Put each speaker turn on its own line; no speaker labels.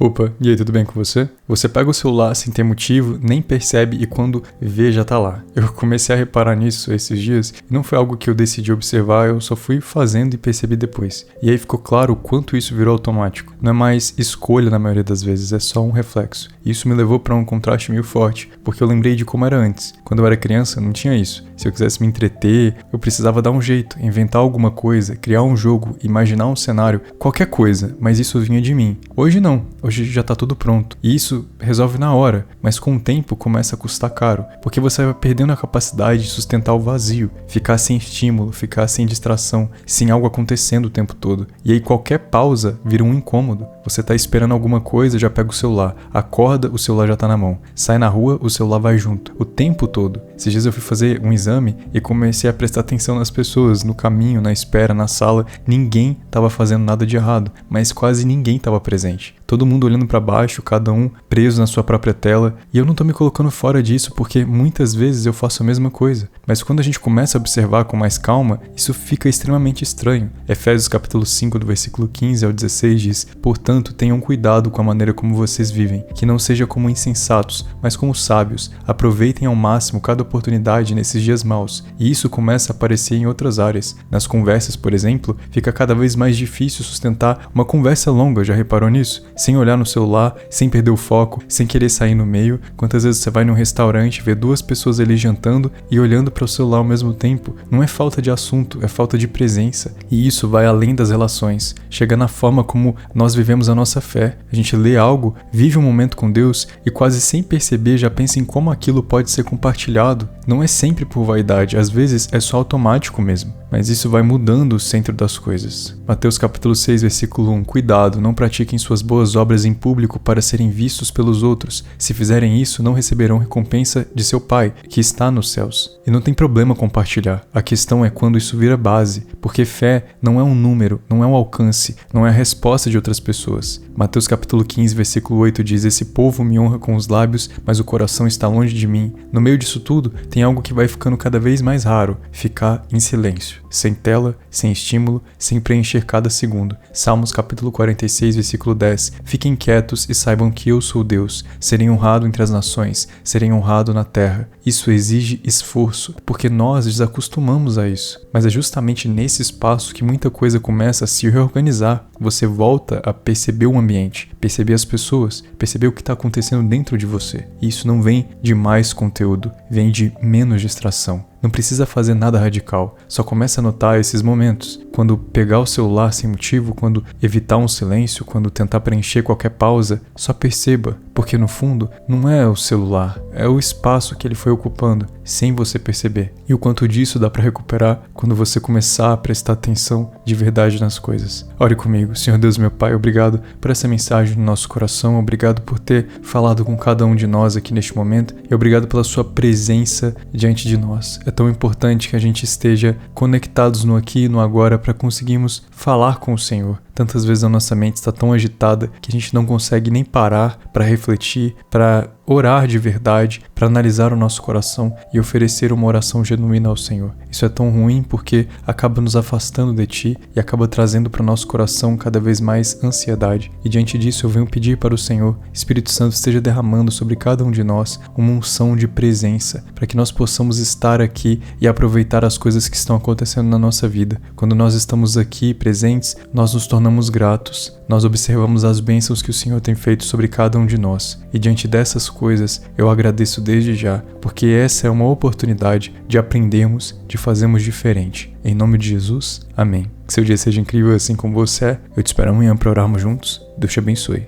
Opa, e aí, tudo bem com você? Você pega o celular sem ter motivo, nem percebe e quando vê já tá lá. Eu comecei a reparar nisso esses dias e não foi algo que eu decidi observar, eu só fui fazendo e percebi depois. E aí ficou claro o quanto isso virou automático. Não é mais escolha na maioria das vezes, é só um reflexo. E isso me levou para um contraste meio forte, porque eu lembrei de como era antes. Quando eu era criança, não tinha isso. Se eu quisesse me entreter, eu precisava dar um jeito, inventar alguma coisa, criar um jogo, imaginar um cenário, qualquer coisa, mas isso vinha de mim. Hoje não. Hoje já tá tudo pronto. E isso resolve na hora, mas com o tempo começa a custar caro, porque você vai perdendo a capacidade de sustentar o vazio, ficar sem estímulo, ficar sem distração, sem algo acontecendo o tempo todo. E aí qualquer pausa vira um incômodo. Você tá esperando alguma coisa, já pega o celular. Acorda, o celular já tá na mão. Sai na rua, o celular vai junto. O tempo todo. Esses dias eu fui fazer um exame e comecei a prestar atenção nas pessoas, no caminho, na espera, na sala. Ninguém tava fazendo nada de errado, mas quase ninguém tava presente. Todo mundo olhando pra baixo, cada um preso na sua própria tela. E eu não tô me colocando fora disso porque muitas vezes eu faço a mesma coisa. Mas quando a gente começa a observar com mais calma, isso fica extremamente estranho. Efésios capítulo 5, do versículo 15 ao 16 diz: "Portanto, tenham cuidado com a maneira como vocês vivem, que não seja como insensatos, mas como sábios. Aproveitem ao máximo cada oportunidade nesses dias maus." E isso começa a aparecer em outras áreas. Nas conversas, por exemplo, fica cada vez mais difícil sustentar uma conversa longa, já reparou nisso? Sem olhar no celular, sem perder o foco, sem querer sair no meio. Quantas vezes você vai num restaurante, vê duas pessoas ali jantando e olhando para o celular ao mesmo tempo? Não é falta de assunto, é falta de presença. E isso vai além das relações. Chega na forma como nós vivemos a nossa fé. A gente lê algo, vive um momento com Deus e quase sem perceber já pensa em como aquilo pode ser compartilhado. Não é sempre por vaidade, às vezes é só automático mesmo. Mas isso vai mudando o centro das coisas. Mateus capítulo 6, versículo 1. "Cuidado, não pratiquem suas boas obras em público para serem vistos pelos outros. Se fizerem isso, não receberão recompensa de seu Pai, que está nos céus." E não tem problema compartilhar. A questão é quando isso vira base, porque fé não é um número, não é um alcance, não é a resposta de outras pessoas. Mateus capítulo 15, versículo 8 diz: "Esse povo me honra com os lábios, mas o coração está longe de mim." No meio disso tudo, tem algo que vai ficando cada vez mais raro: ficar em silêncio. Sem tela, sem estímulo, sem preencher cada segundo. Salmos capítulo 46, versículo 10. "Fiquem quietos e saibam que eu sou Deus. Serei honrado entre as nações, serei honrado na terra." Isso exige esforço, porque nós desacostumamos a isso. Mas é justamente nesse espaço que muita coisa começa a se reorganizar. Você volta a perceber o ambiente, perceber as pessoas, perceber o que está acontecendo dentro de você. E isso não vem de mais conteúdo, vem de menos distração. Não precisa fazer nada radical, só começa a notar esses momentos. Quando pegar o celular sem motivo, quando evitar um silêncio, quando tentar preencher qualquer pausa, só perceba, porque no fundo não é o celular, é o espaço que ele foi ocupando, sem você perceber. E o quanto disso dá para recuperar quando você começar a prestar atenção de verdade nas coisas. Ore comigo. Senhor Deus, meu Pai, obrigado por essa mensagem no nosso coração, obrigado por ter falado com cada um de nós aqui neste momento e obrigado pela sua presença diante de nós. É tão importante que a gente esteja conectados no aqui e no agora para conseguirmos falar com o Senhor. Tantas vezes a nossa mente está tão agitada que a gente não consegue nem parar para refletir, para orar de verdade, para analisar o nosso coração e oferecer uma oração genuína ao Senhor. Isso é tão ruim porque acaba nos afastando de Ti e acaba trazendo para o nosso coração cada vez mais ansiedade. E diante disso eu venho pedir para o Senhor, Espírito Santo, esteja derramando sobre cada um de nós uma unção de presença, para que nós possamos estar aqui e aproveitar as coisas que estão acontecendo na nossa vida. Quando nós estamos aqui presentes, nós nos tornamos gratos. Nós observamos as bênçãos que o Senhor tem feito sobre cada um de nós. E diante dessas coisas, eu agradeço desde já, porque essa é uma oportunidade de aprendermos, de fazermos diferente. Em nome de Jesus, amém. Que seu dia seja incrível assim como você é. Eu te espero amanhã para orarmos juntos. Deus te abençoe.